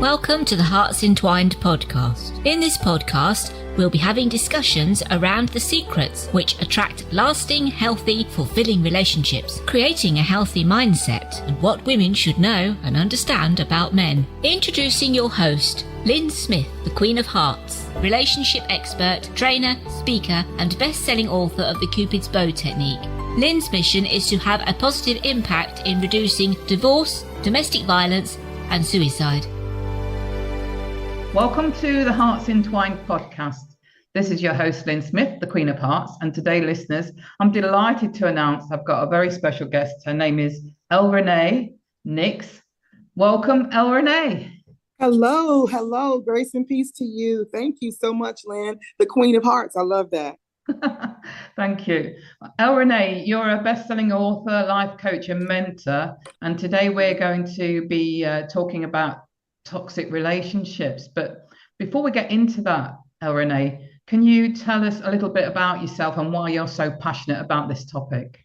Welcome to the Hearts Entwined podcast. In this podcast, we'll be having discussions around the secrets which attract lasting, healthy, fulfilling relationships, creating a healthy mindset, and what women should know and understand about men. Introducing your host, Lyn Smith, the Queen of Hearts, relationship expert, trainer, speaker, and best-selling author of the Cupid's Bow technique. Lyn's mission is to have a positive impact in reducing divorce, domestic violence, and suicide. Welcome to the Hearts Entwined podcast. This is your host, Lyn Smith, the Queen of Hearts. And today, listeners, I'm delighted to announce I've got a very special guest. Her name is Renee Nix. Welcome, Renee. Hello. Grace and peace to you. Thank you so much, Lyn, the Queen of Hearts. I love that. Thank you. Renee, you're a best-selling author, life coach, and mentor. And today we're going to be talking about toxic relationships. But before we get into that, Renee, can you tell us a little bit about yourself and why you're so passionate about this topic?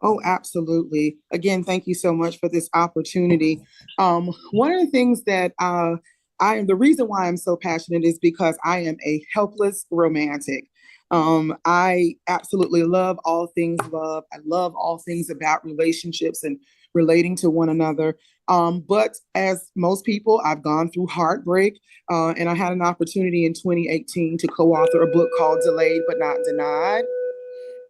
Oh, absolutely. Again, thank you so much for this opportunity. One of the things that the reason why I'm so passionate is because I am a helpless romantic. I absolutely love all things love. I love all things about relationships and relating to one another. But as most people, I've gone through heartbreak, and I had an opportunity in 2018 to co-author a book called Delayed But Not Denied.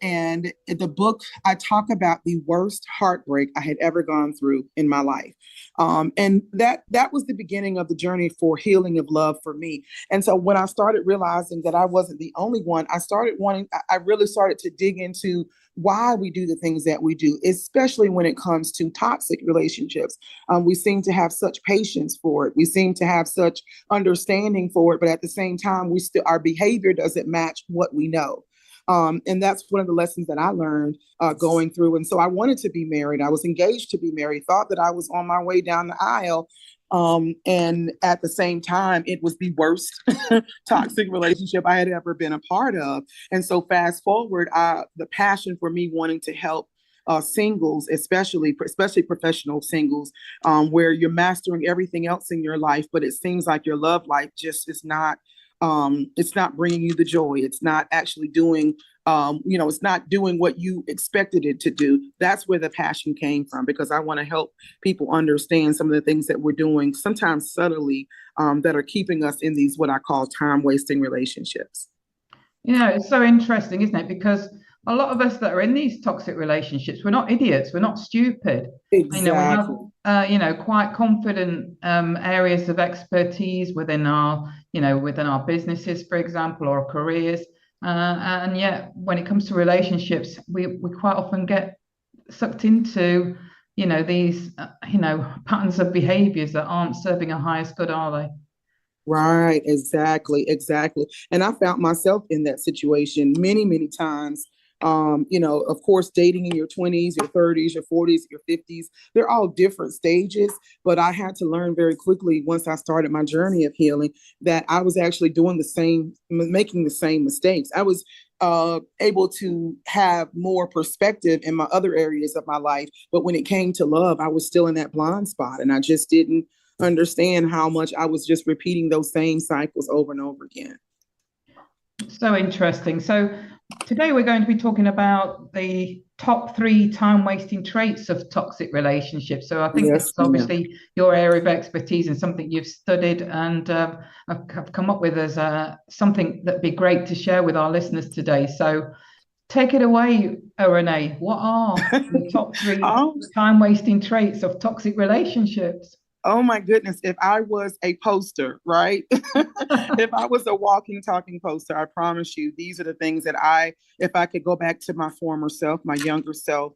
And in the book, I talk about the worst heartbreak I had ever gone through in my life. And that was the beginning of the journey for healing of love for me. And so when I started realizing that I wasn't the only one, I really started to dig into why we do the things that we do, especially when it comes to toxic relationships. We seem to have such patience for it. We seem to have such understanding for it, but at the same time, our behavior doesn't match what we know. And that's one of the lessons that I learned going through. And so I wanted to be married. I was engaged to be married, thought that I was on my way down the aisle. And at the same time, it was the worst toxic relationship I had ever been a part of. And so fast forward, the passion for me wanting to help singles, especially professional singles, where you're mastering everything else in your life, but it seems like your love life just is not. It's not bringing you the joy. It's not actually doing, it's not doing what you expected it to do. That's where the passion came from, because I want to help people understand some of the things that we're doing, sometimes subtly, that are keeping us in these, what I call time-wasting relationships. It's so interesting, isn't it? Because a lot of us that are in these toxic relationships, we're not idiots. We're not stupid. Exactly. We have, quite confident areas of expertise within our businesses, for example, or careers. And yet, when it comes to relationships, we quite often get sucked into, these, patterns of behaviors that aren't serving our highest good, are they? Right. Exactly. And I found myself in that situation many, many times. Of course, dating in your 20s, your 30s, your 40s, your 50s, they're all different stages. But I had to learn very quickly once I started my journey of healing that I was actually making the same mistakes. I was able to have more perspective in my other areas of my life. But when it came to love, I was still in that blind spot, and I just didn't understand how much I was just repeating those same cycles over and over again. So interesting. So today we're going to be talking about the top 3 time-wasting traits of toxic relationships. So I think that's obviously your area of expertise and something you've studied and have come up with as something that'd be great to share with our listeners today. So take it away, Renee. What are the top 3 time-wasting traits of toxic relationships? Oh my goodness, if I was a poster, right? If I was a walking, talking poster, I promise you, these are the things that if I could go back to my former self, my younger self,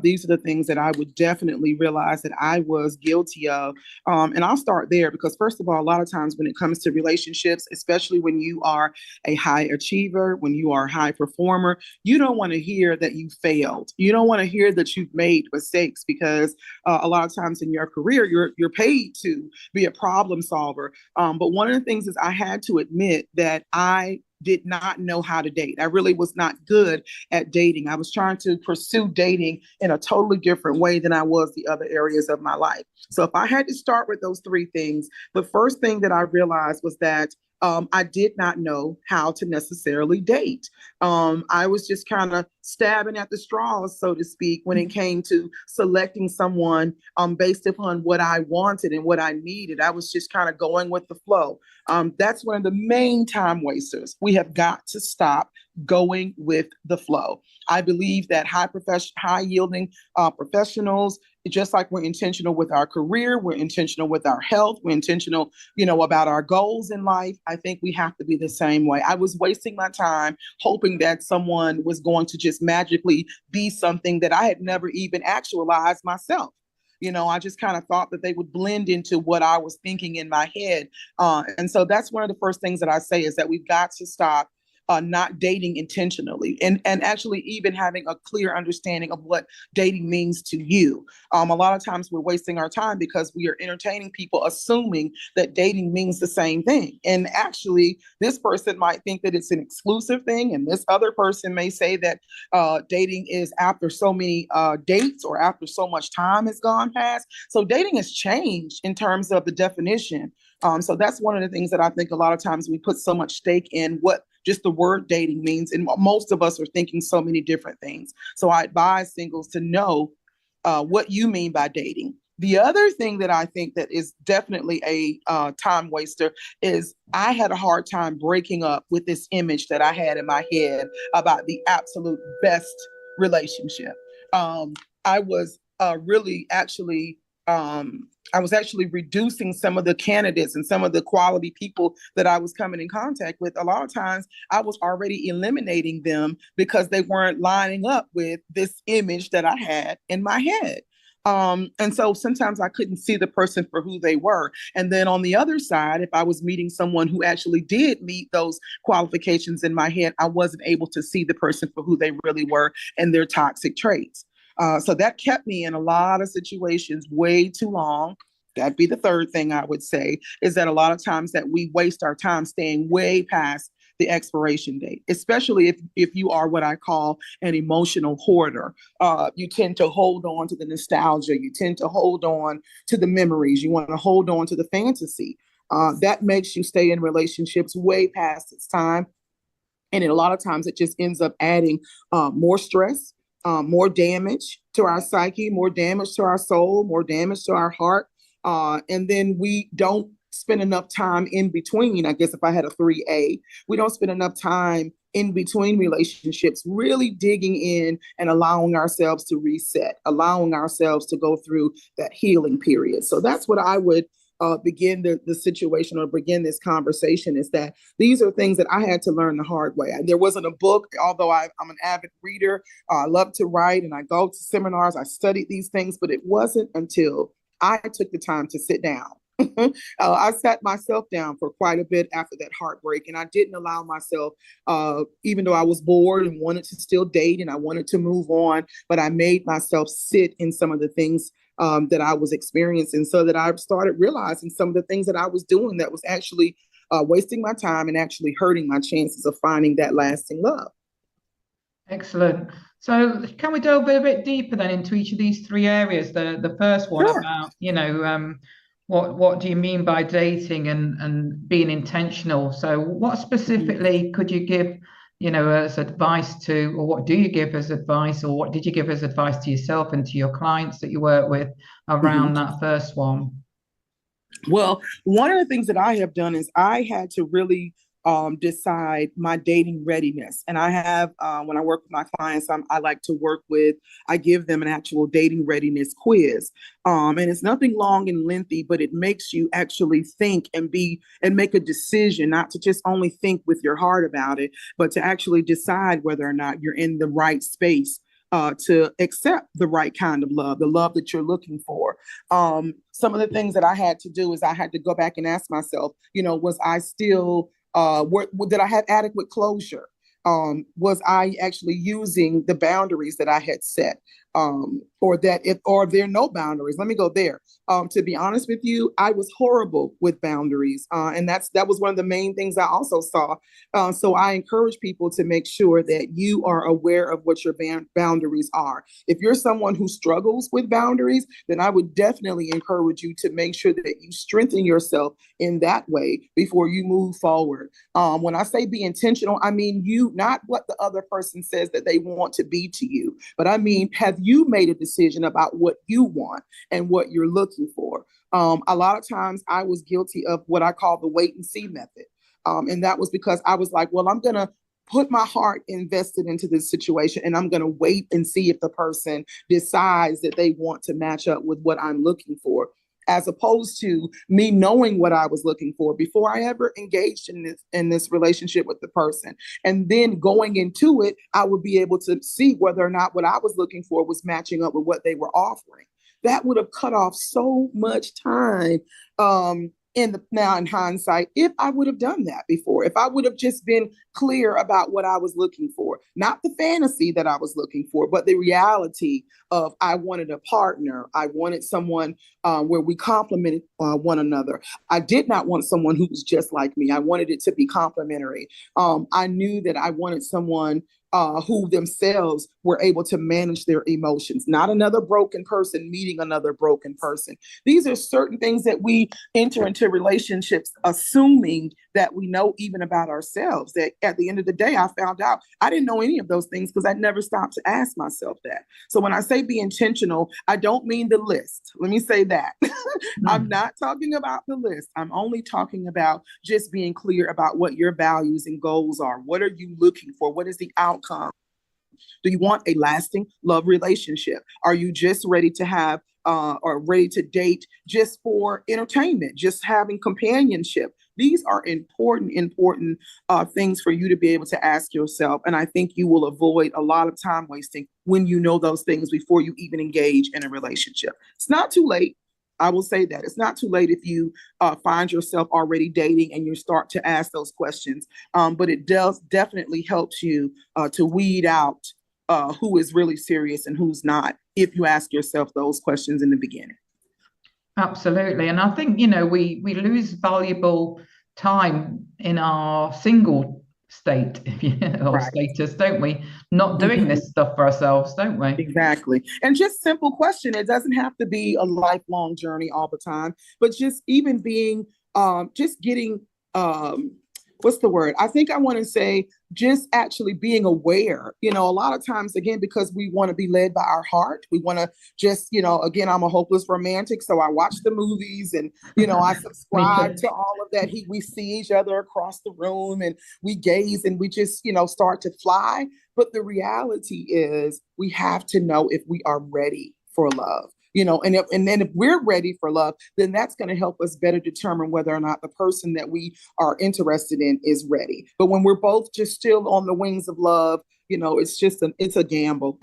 these are the things that I would definitely realize that I was guilty of. And I'll start there because, first of all, a lot of times when it comes to relationships, especially when you are a high achiever, when you are a high performer, you don't want to hear that you failed. You don't want to hear that you've made mistakes because a lot of times in your career, you're paid made to be a problem solver. But one of the things is I had to admit that I did not know how to date. I really was not good at dating. I was trying to pursue dating in a totally different way than I was the other areas of my life. So if I had to start with those three things, the first thing that I realized was that I did not know how to necessarily date. I was just kind of stabbing at the straws, so to speak, when it came to selecting someone based upon what I wanted and what I needed. I was just kind of going with the flow. That's one of the main time wasters. We have got to stop going with the flow. I believe that high yielding professionals, just like we're intentional with our career, we're intentional with our health, we're intentional, about our goals in life. I think we have to be the same way. I was wasting my time hoping that someone was going to just magically be something that I had never even actualized myself. I just kind of thought that they would blend into what I was thinking in my head. And so that's one of the first things that I say is that we've got to stop not dating intentionally and actually even having a clear understanding of what dating means to you. A lot of times we're wasting our time because we are entertaining people assuming that dating means the same thing. And actually, this person might think that it's an exclusive thing. And this other person may say that dating is after so many dates or after so much time has gone past. So dating has changed in terms of the definition. So that's one of the things that I think a lot of times we put so much stake in what just the word dating means. And most of us are thinking so many different things. So I advise singles to know what you mean by dating. The other thing that I think that is definitely a time waster is I had a hard time breaking up with this image that I had in my head about the absolute best relationship. I was really actually I was actually reducing some of the candidates and some of the quality people that I was coming in contact with. A lot of times I was already eliminating them because they weren't lining up with this image that I had in my head. And so sometimes I couldn't see the person for who they were. And then on the other side, if I was meeting someone who actually did meet those qualifications in my head, I wasn't able to see the person for who they really were and their toxic traits. So that kept me in a lot of situations way too long. That'd be the third thing I would say, is that a lot of times that we waste our time staying way past the expiration date, especially if you are what I call an emotional hoarder. You tend to hold on to the nostalgia. You tend to hold on to the memories. You want to hold on to the fantasy. That makes you stay in relationships way past its time. And a lot of times it just ends up adding more stress, more damage to our psyche, more damage to our soul, more damage to our heart. And then we don't spend enough time in between. I guess if I had a 3A, we don't spend enough time in between relationships, really digging in and allowing ourselves to reset, allowing ourselves to go through that healing period. So that's what I would begin the situation or begin this conversation, is that these are things that I had to learn the hard way. There wasn't a book, although I'm an avid reader. I love to write and I go to seminars. I studied these things, but it wasn't until I took the time to sit down. I sat myself down for quite a bit after that heartbreak, and I didn't allow myself, even though I was bored and wanted to still date and I wanted to move on, but I made myself sit in some of the things that I was experiencing, so that I started realizing some of the things that I was doing that was actually wasting my time and actually hurting my chances of finding that lasting love. Excellent. So can we delve a bit deeper then into each of these three areas? The first one Sure. about, what do you mean by dating and being intentional? So what specifically could you give, as advice to, or what do you give as advice, or what did you give as advice to yourself and to your clients that you work with around that first one? Well, one of the things that I have done is I had to really decide my dating readiness. And I have, when I work with my clients, I like to I give them an actual dating readiness quiz. And it's nothing long and lengthy, but it makes you actually think and make a decision, not to just only think with your heart about it, but to actually decide whether or not you're in the right space to accept the right kind of love, the love that you're looking for. Some of the things that I had to do is I had to go back and ask myself, was I still, did I have adequate closure? Was I actually using the boundaries that I had set? or there are no boundaries. Let me go there. To be honest with you, I was horrible with boundaries, and that was one of the main things I also saw. So I encourage people to make sure that you are aware of what your boundaries are. If you're someone who struggles with boundaries, then I would definitely encourage you to make sure that you strengthen yourself in that way before you move forward. When I say be intentional, I mean you, not what the other person says that they want to be to you, but I mean, have you made a decision about what you want and what you're looking for? A lot of times I was guilty of what I call the wait and see method. And that was because I was like, well, I'm going to put my heart invested into this situation, and I'm going to wait and see if the person decides that they want to match up with what I'm looking for, as opposed to me knowing what I was looking for before I ever engaged in this relationship with the person. And then going into it, I would be able to see whether or not what I was looking for was matching up with what they were offering. That would have cut off so much time now in hindsight, if I would have done that before, if I would have just been clear about what I was looking for, not the fantasy that I was looking for, but the reality of I wanted a partner. I wanted someone where we complemented one another. I did not want someone who was just like me. I wanted it to be complementary. I knew that I wanted someone who themselves were able to manage their emotions, not another broken person meeting another broken person. These are certain things that we enter into relationships assuming that we know even about ourselves, that at the end of the day, I found out I didn't know any of those things because I never stopped to ask myself that. So when I say be intentional, I don't mean the list. Let me say that. I'm not talking about the list. I'm only talking about just being clear about what your values and goals are. What are you looking for? What is the outcome? Do you want a lasting love relationship? Are you just ready to have or ready to date just for entertainment, just having companionship? These are important things for you to be able to ask yourself. And I think you will avoid a lot of time wasting when you know those things before you even engage in a relationship. It's not too late. I will say that it's not too late if you find yourself already dating and you start to ask those questions. But it does definitely helps you to weed out who is really serious and who's not, if you ask yourself those questions in the beginning. Absolutely. And I think, we lose valuable time in our single state or Right. status, don't we? Not doing this stuff for ourselves, don't we? Exactly. And just simple question. It doesn't have to be a lifelong journey all the time, but just even being, just getting, what's the word? I think I want to say just actually being aware, a lot of times, again, because we want to be led by our heart. We want to just, again, I'm a hopeless romantic. So I watch the movies and, I subscribe to all of that. We see each other across the room and we gaze and we just, start to fly. But the reality is we have to know if we are ready for love. And then if we're ready for love, then that's going to help us better determine whether or not the person that we are interested in is ready. But when we're both just still on the wings of love, it's a gamble.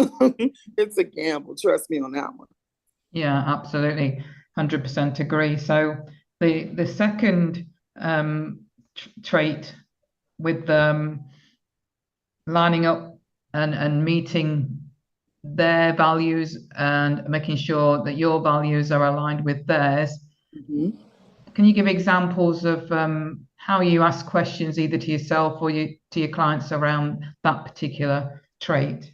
It's a gamble. Trust me on that one. Yeah, absolutely. 100% agree. So the second trait with lining up and meeting their values and making sure that your values are aligned with theirs. Mm-hmm. Can you give examples of how you ask questions either to yourself or to your clients around that particular trait?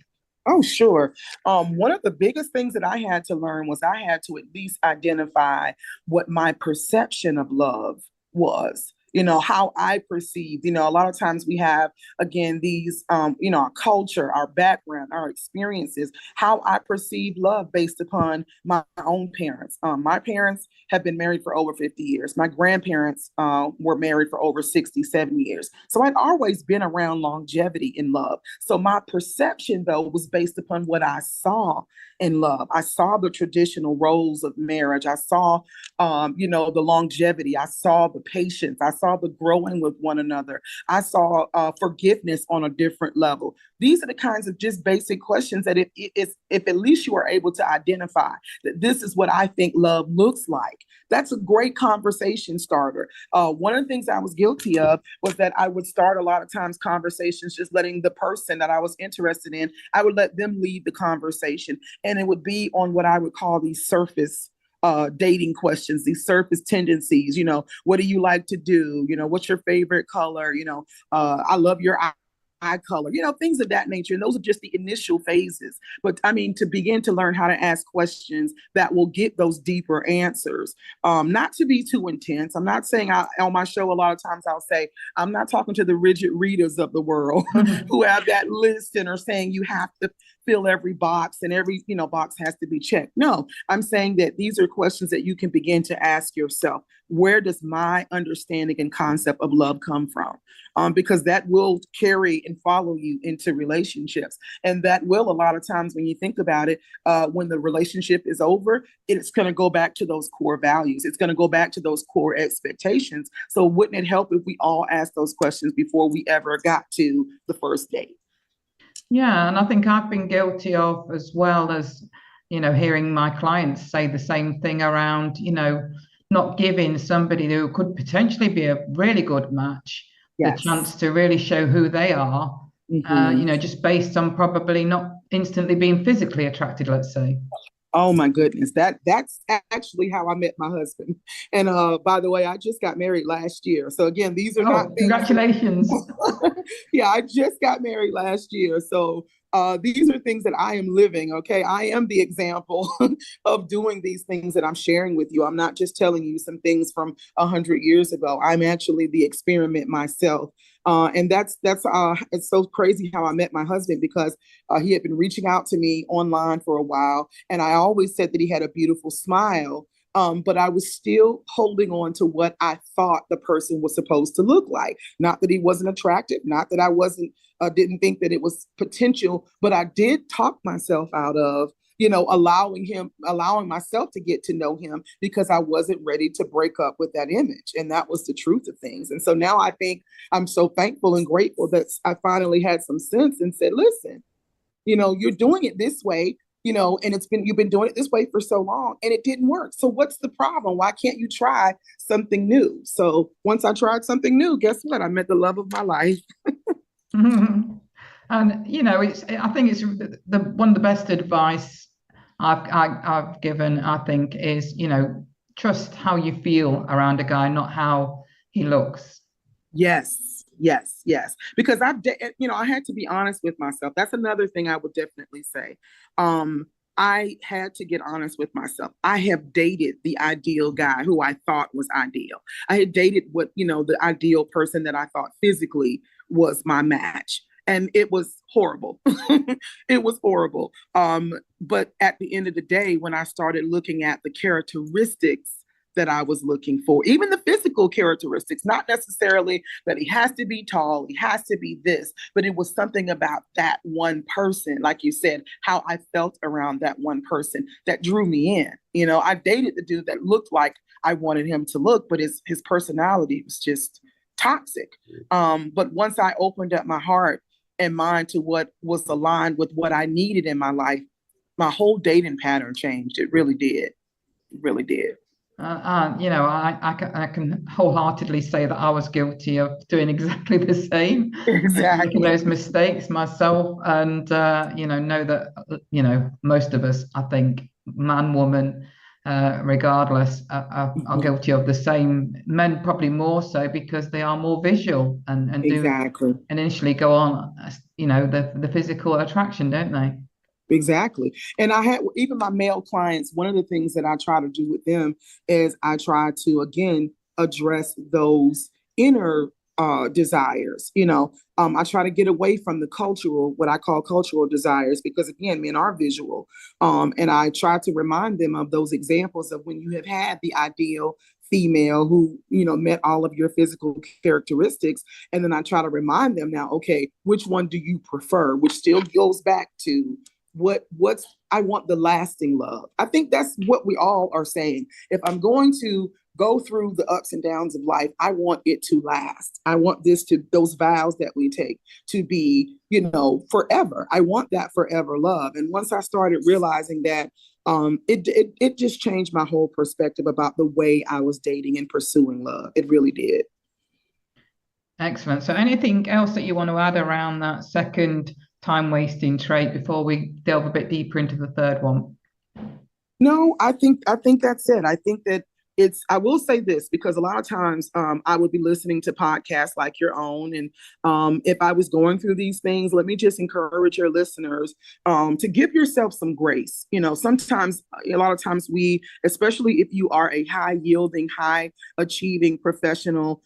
Oh, sure. One of the biggest things that I had to learn was I had to at least identify what my perception of love was. How I perceived, a lot of times we have, again, these, our culture, our background, our experiences, how I perceive love based upon my own parents. My parents have been married for over 50 years. My grandparents were married for over 60, 70 years. So I'd always been around longevity in love. So my perception, though, was based upon what I saw in love. I saw the traditional roles of marriage. I saw, the longevity. I saw the patience. I saw the growing with one another. I saw forgiveness on a different level. These are the kinds of just basic questions that if at least you are able to identify that this is what I think love looks like, that's a great conversation starter. One of the things I was guilty of was that I would start a lot of times conversations just letting the person that I was interested in, I would let them lead the conversation. And it would be on what I would call these surface dating questions, these surface tendencies. What do you like to do? What's your favorite color? I love your eye color, things of that nature. And those are just the initial phases. But I mean, to begin to learn how to ask questions that will get those deeper answers, not to be too intense. I'm not saying on my show, a lot of times I'll say, I'm not talking to the rigid readers of the world who have that list and are saying you have to fill every box and every, box has to be checked. No, I'm saying that these are questions that you can begin to ask yourself. Where does my understanding and concept of love come from? Because that will carry and follow you into relationships. And that will, a lot of times when you think about it, when the relationship is over, it's going to go back to those core values. It's going to go back to those core expectations. So wouldn't it help if we all asked those questions before we ever got to the first date? Yeah, and I think I've been guilty of, as well as, hearing my clients say the same thing around, not giving somebody who could potentially be a really good match the chance to really show who they are, just based on probably not instantly being physically attracted, let's say. Oh my goodness, that's actually how I met my husband. And by the way, I just got married last year. So again, these are not congratulations. Yeah, I just got married last year. So these are things that I am living. Okay, I am the example of doing these things that I'm sharing with you. I'm not just telling you some things from 100 years ago. I'm actually the experiment myself. And that's it's so crazy how I met my husband, because he had been reaching out to me online for a while. And I always said that he had a beautiful smile. But I was still holding on to what I thought the person was supposed to look like. Not that he wasn't attractive, not that I didn't think that it was potential, but I did talk myself out of, allowing myself to get to know him, because I wasn't ready to break up with that image. And that was the truth of things. And so now I think I'm so thankful and grateful that I finally had some sense and said, listen, you're doing it this way, and you've been doing it this way for so long and it didn't work. So what's the problem? Why can't you try something new? So once I tried something new, guess what? I met the love of my life. And I think it's one of the best advice I've given, I think, is trust how you feel around a guy, not how he looks. Yes. Because I had to be honest with myself. That's another thing I would definitely say. I had to get honest with myself. I have dated the ideal guy who I thought was ideal. I had dated the ideal person that I thought physically was my match. And it was horrible. It was horrible. But at the end of the day, when I started looking at the characteristics that I was looking for, even the physical characteristics, not necessarily that he has to be tall, he has to be this, but it was something about that one person, like you said, how I felt around that one person that drew me in. I dated the dude that looked like I wanted him to look, but his personality was just toxic. But once I opened up my heart and mind to what was aligned with what I needed in my life, my whole dating pattern changed. It really did. It really did. I can wholeheartedly say that I was guilty of doing exactly the same. Exactly. Making those mistakes myself, and know that most of us, I think, man, woman, regardless, are guilty of the same. Men probably more so because they are more visual and exactly. do and initially go on the physical attraction, don't they? Exactly. And I had even my male clients, one of the things that I try to do with them is I try to, again, address those inner desires. I try to get away from the what I call cultural desires, because again, men are visual. And I try to remind them of those examples of when you have had the ideal female who, met all of your physical characteristics. And then I try to remind them now, okay, which one do you prefer? Which still goes back to I want the lasting love. I think that's what we all are saying. If I'm going to go through the ups and downs of life, I want it to last. I want those vows that we take to be, forever. I want that forever love. And once I started realizing that, it just changed my whole perspective about the way I was dating and pursuing love. It really did. Excellent. So anything else that you want to add around that second time wasting trait before we delve a bit deeper into the third one? No, I think that's it. I think that I will say this, because a lot of times I would be listening to podcasts like your own. And if I was going through these things, let me just encourage your listeners to give yourself some grace. Sometimes, a lot of times especially if you are a high yielding, high achieving professional,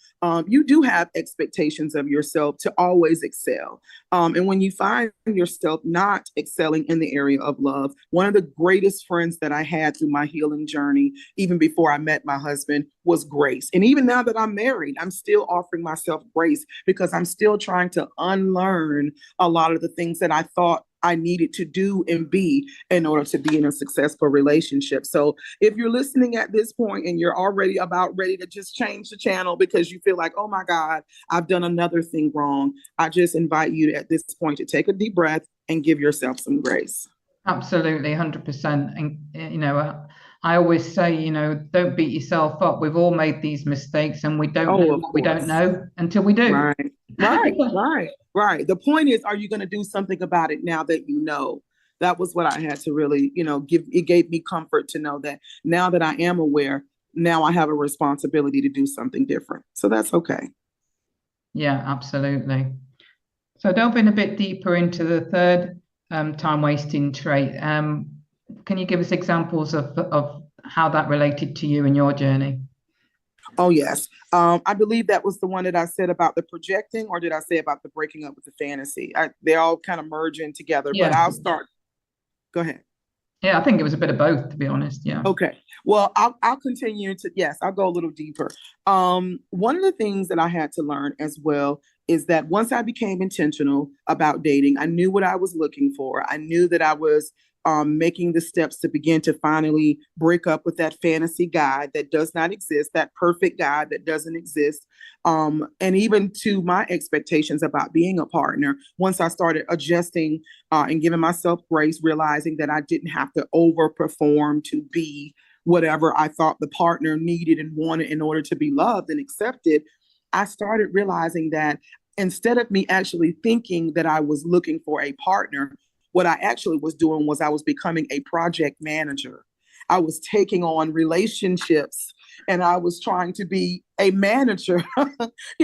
you do have expectations of yourself to always excel. And when you find yourself not excelling in the area of love, one of the greatest friends that I had through my healing journey, even before I met my husband, was grace. And even now that I'm married, I'm still offering myself grace, because I'm still trying to unlearn a lot of the things that I thought I needed to do and be in order to be in a successful relationship. So if you're listening at this point and you're already about ready to just change the channel because you feel like, oh my God, I've done another thing wrong, I just invite you at this point to take a deep breath and give yourself some grace. Absolutely, 100%. And, I always say, don't beat yourself up. We've all made these mistakes, and we don't know what we don't know until we do. Right. The point is, are you going to do something about it now that you know? That was what I had to really, it gave me comfort to know that now that I am aware, now I have a responsibility to do something different. So that's okay. Yeah, absolutely. So delving a bit deeper into the third time wasting trait, can you give us examples of how that related to you and your journey? Oh, yes. I believe that was the one that I said about the projecting, or did I say about the breaking up with the fantasy? They all kind of merge in together, but I'll start. Go ahead. Yeah, I think it was a bit of both, to be honest. Yeah. Okay. Well, I'll continue I'll go a little deeper. One of the things that I had to learn as well is that once I became intentional about dating, I knew what I was looking for. I knew that I was making the steps to begin to finally break up with that fantasy guy that does not exist, that perfect guy that doesn't exist. And even to my expectations about being a partner, once I started adjusting and giving myself grace, realizing that I didn't have to overperform to be whatever I thought the partner needed and wanted in order to be loved and accepted, I started realizing that instead of me actually thinking that I was looking for a partner, what I actually was doing was I was becoming a project manager. I was taking on relationships and I was trying to be a manager,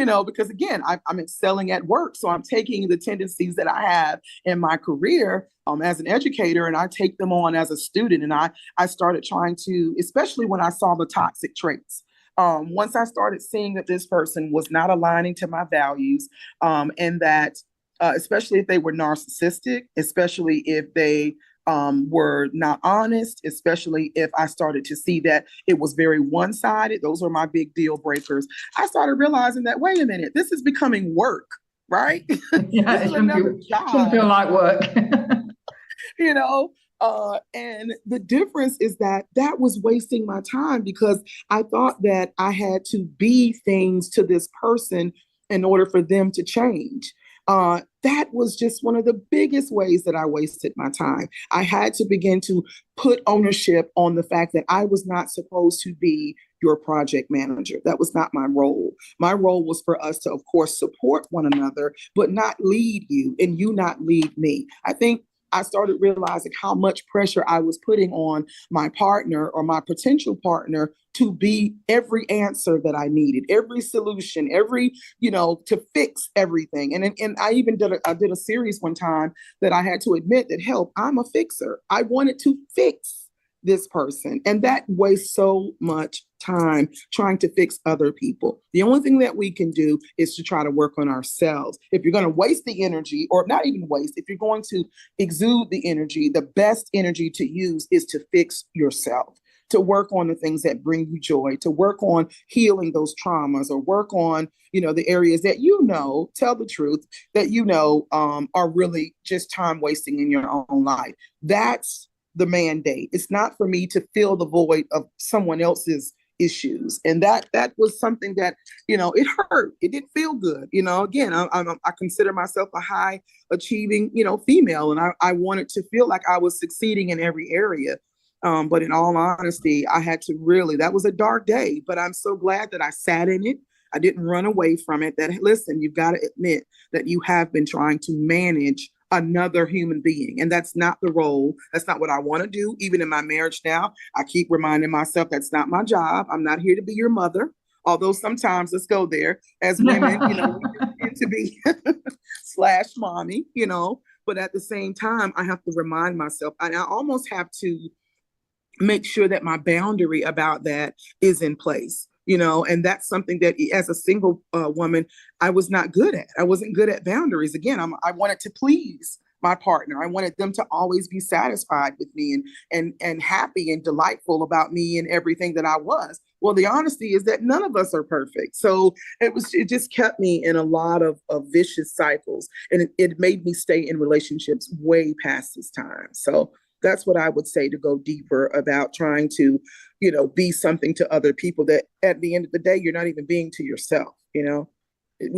because again, I'm excelling at work. So I'm taking the tendencies that I have in my career as an educator, and I take them on as a student. And I started trying to, especially when I saw the toxic traits. Once I started seeing that this person was not aligning to my values, and that especially if they were narcissistic, especially if they were not honest, especially if I started to see that it was very one-sided. Those are my big deal breakers. I started realizing that, wait a minute, this is becoming work, right? Yeah, it shouldn't feel like work. And the difference is that was wasting my time, because I thought that I had to be things to this person in order for them to change. That was just one of the biggest ways that I wasted my time. I had to begin to put ownership on the fact that I was not supposed to be your project manager. That was not my role. My role was for us to, of course, support one another, but not lead you and you not lead me. I think I started realizing how much pressure I was putting on my partner or my potential partner to be every answer that I needed, every solution, to fix everything. And I even did a series one time that I had to admit that, help, I'm a fixer. I wanted to fix this person. And that wastes so much time trying to fix other people. The only thing that we can do is to try to work on ourselves. If you're going to waste the energy, or not even waste, if you're going to exude the energy, the best energy to use is to fix yourself, to work on the things that bring you joy, to work on healing those traumas, or work on, the areas that tell the truth, that are really just time wasting in your own life. That's the mandate. It's not for me to fill the void of someone else's issues. And that was something that, it hurt. It didn't feel good. Again, I consider myself a high achieving, female. And I wanted to feel like I was succeeding in every area. But in all honesty, I had to that was a dark day, but I'm so glad that I sat in it. I didn't run away from it. Listen, you've got to admit that you have been trying to manage another human being. And that's not the role. That's not what I want to do. Even in my marriage now, I keep reminding myself that's not my job. I'm not here to be your mother. Although sometimes, let's go there, as women, we tend to be slash mommy, but at the same time, I have to remind myself, and I almost have to make sure that my boundary about that is in place. And that's something that as a single woman, I was not good at. I wasn't good at boundaries. Again, I wanted to please my partner. I wanted them to always be satisfied with me and happy and delightful about me and everything that I was. Well, the honesty is that none of us are perfect. So it just kept me in a lot of vicious cycles. And it made me stay in relationships way past this time. So that's what I would say, to go deeper about trying to, be something to other people that at the end of the day, you're not even being to yourself. We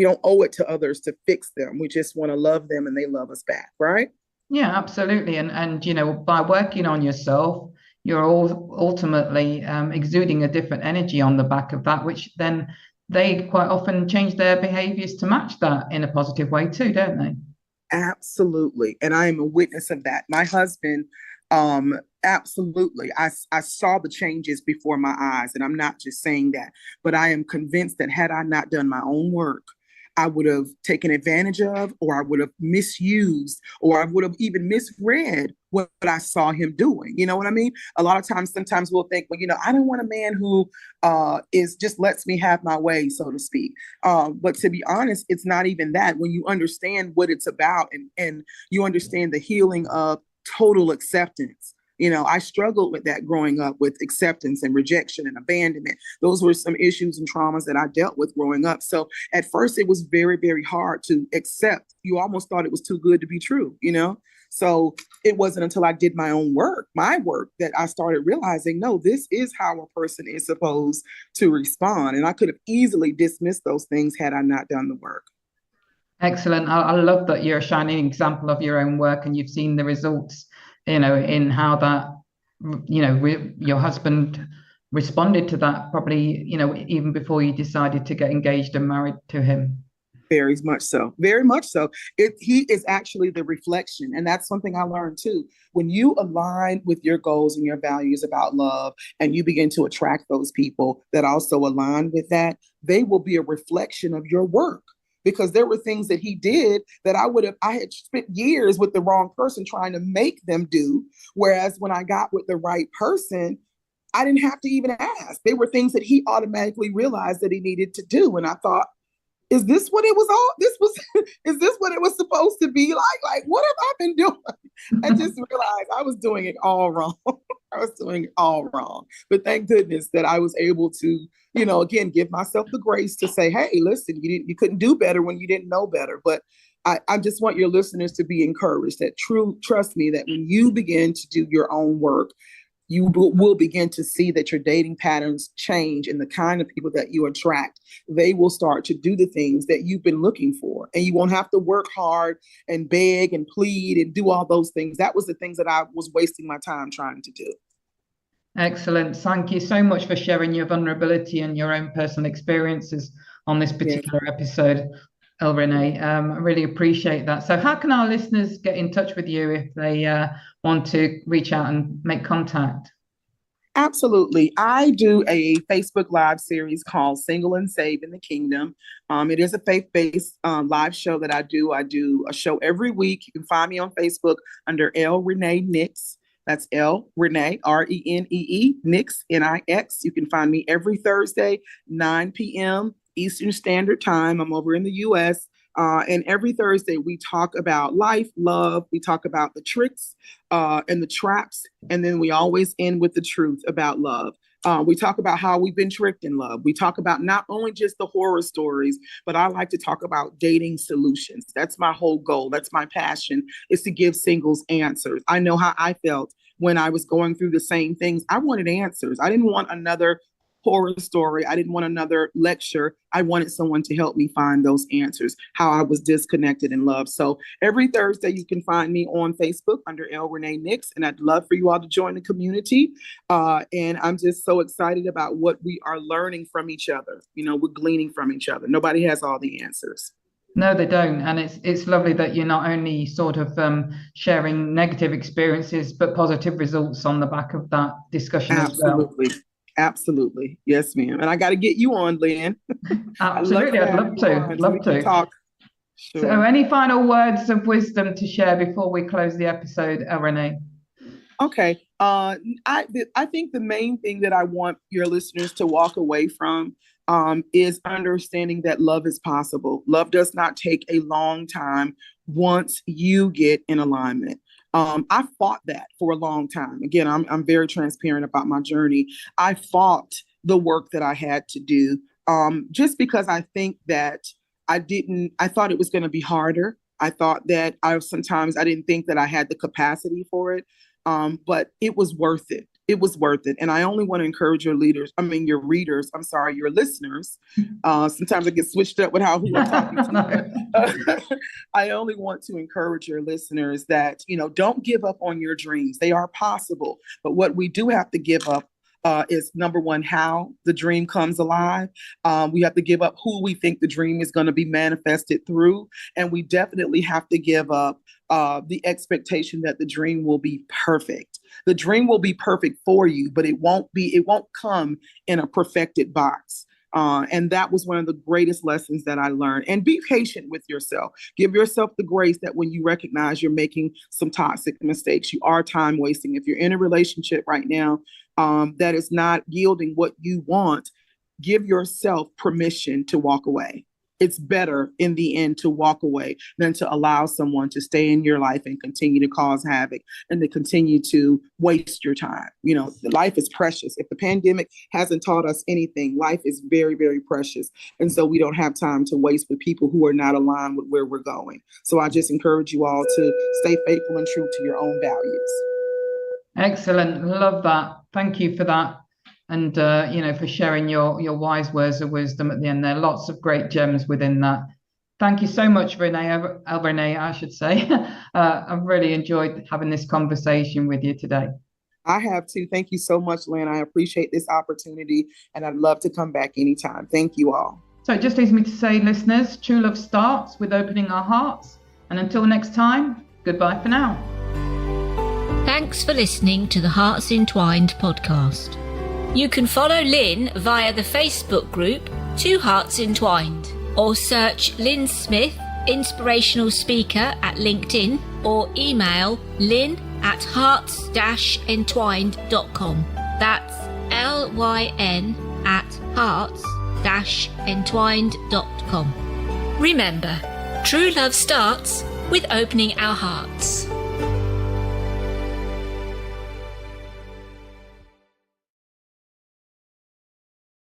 don't owe it to others to fix them. We just want to love them and they love us back. Right. Yeah, absolutely. And by working on yourself, you're all ultimately exuding a different energy on the back of that, which then they quite often change their behaviors to match that in a positive way too, don't they? Absolutely. And I am a witness of that. My husband, absolutely. I saw the changes before my eyes, and I'm not just saying that, but I am convinced that had I not done my own work, I would have taken advantage of, or I would have misused, or I would have even misread what I saw him doing. You know what I mean? A lot of times, sometimes we'll think, well, I don't want a man who is just lets me have my way, so to speak. But to be honest, it's not even that. When you understand what it's about and you understand the healing of total acceptance. I struggled with that growing up, with acceptance and rejection and abandonment. Those were some issues and traumas that I dealt with growing up. So at first it was very, very hard to accept. You almost thought it was too good to be true, So it wasn't until I did my work, that I started realizing, no, this is how a person is supposed to respond. And I could have easily dismissed those things had I not done the work. Excellent. I love that you're a shining example of your own work and you've seen the results, in how that, your husband responded to that, probably, even before you decided to get engaged and married to him. Very much so. Very much so. He is actually the reflection. And that's something I learned too. When you align with your goals and your values about love, and you begin to attract those people that also align with that, they will be a reflection of your work. Because there were things that he did that I had spent years with the wrong person trying to make them do. Whereas when I got with the right person, I didn't have to even ask. They were things that he automatically realized that he needed to do. And I thought, is this what it was is this what it was supposed to be like? Like, what have I been doing? I just realized I was doing it all wrong. I was doing it all wrong. But thank goodness that I was able to, again, give myself the grace to say, hey, listen, you couldn't do better when you didn't know better. But I just want your listeners to be encouraged that trust me, that when you begin to do your own work, you will begin to see that your dating patterns change, and the kind of people that you attract, they will start to do the things that you've been looking for. And you won't have to work hard and beg and plead and do all those things. That was the things that I was wasting my time trying to do. Excellent. Thank you so much for sharing your vulnerability and your own personal experiences on this particular episode, Renee. I really appreciate that. So how can our listeners get in touch with you if they want to reach out and make contact? Absolutely. I do a Facebook Live series called Single and Save in the Kingdom. It is a faith-based live show that I do. I do a show every week. You can find me on Facebook under L. Renee Nix. That's L. Renee, Renee, Nix, Nix. You can find me every Thursday, 9 p.m. Eastern Standard Time. I'm over in the U.S. And every Thursday, we talk about life, love. We talk about the tricks and the traps. And then we always end with the truth about love. We talk about how we've been tricked in love. We talk about not only just the horror stories, but I like to talk about dating solutions. That's my whole goal. That's my passion, is to give singles answers. I know how I felt when I was going through the same things. I wanted answers. I didn't want another horror story. I didn't want another lecture. I wanted someone to help me find those answers, how I was disconnected in love. So every Thursday, you can find me on Facebook under L. Renee Nix, and I'd love for you all to join the community. And I'm just so excited about what we are learning from each other. You know, we're gleaning from each other. Nobody has all the answers. No, they don't. And it's lovely that you're not only sort of sharing negative experiences, but positive results on the back of that discussion Absolutely. as well. Absolutely. Yes, ma'am. And I got to get you on, Lyn. Absolutely. I'd love to. Love to. Talk. Sure. So any final words of wisdom to share before we close the episode, Renee? Okay. I think the main thing that I want your listeners to walk away from is understanding that love is possible. Love does not take a long time once you get in alignment. I fought that for a long time. Again, I'm very transparent about my journey. I fought the work that I had to do just because I think that I thought it was going to be harder. I thought that sometimes I didn't think that I had the capacity for it, but it was worth it. It was worth it. And I only want to encourage your listeners. Sometimes I get switched up with who I'm talking to. I only want to encourage your listeners that, don't give up on your dreams. They are possible. But what we do have to give up is, number one, how the dream comes alive. We have to give up who we think the dream is going to be manifested through. And we definitely have to give up the expectation that the dream will be perfect. The dream will be perfect for you, but it won't come in a perfected box. And that was one of the greatest lessons that I learned. And be patient with yourself. Give yourself the grace that when you recognize you're making some toxic mistakes, you are time wasting. If you're in a relationship right now that is not yielding what you want, give yourself permission to walk away. It's better in the end to walk away than to allow someone to stay in your life and continue to cause havoc and to continue to waste your time. Life is precious. If the pandemic hasn't taught us anything, life is very, very precious. And so we don't have time to waste with people who are not aligned with where we're going. So I just encourage you all to stay faithful and true to your own values. Excellent. Love that. Thank you for that. And, for sharing your wise words of wisdom at the end there. Lots of great gems within that. Thank you so much, Renee, I should say. I've really enjoyed having this conversation with you today. I have too. Thank you so much, Lyn. I appreciate this opportunity, and I'd love to come back anytime. Thank you all. So it just leaves me to say, listeners, true love starts with opening our hearts. And until next time, goodbye for now. Thanks for listening to the Hearts Entwined podcast. You can follow Lyn via the Facebook group Two Hearts Entwined, or search Lyn Smith, inspirational speaker, at LinkedIn, or email lyn@hearts-entwined.com. That's LYN@hearts-entwined.com. Remember, true love starts with opening our hearts.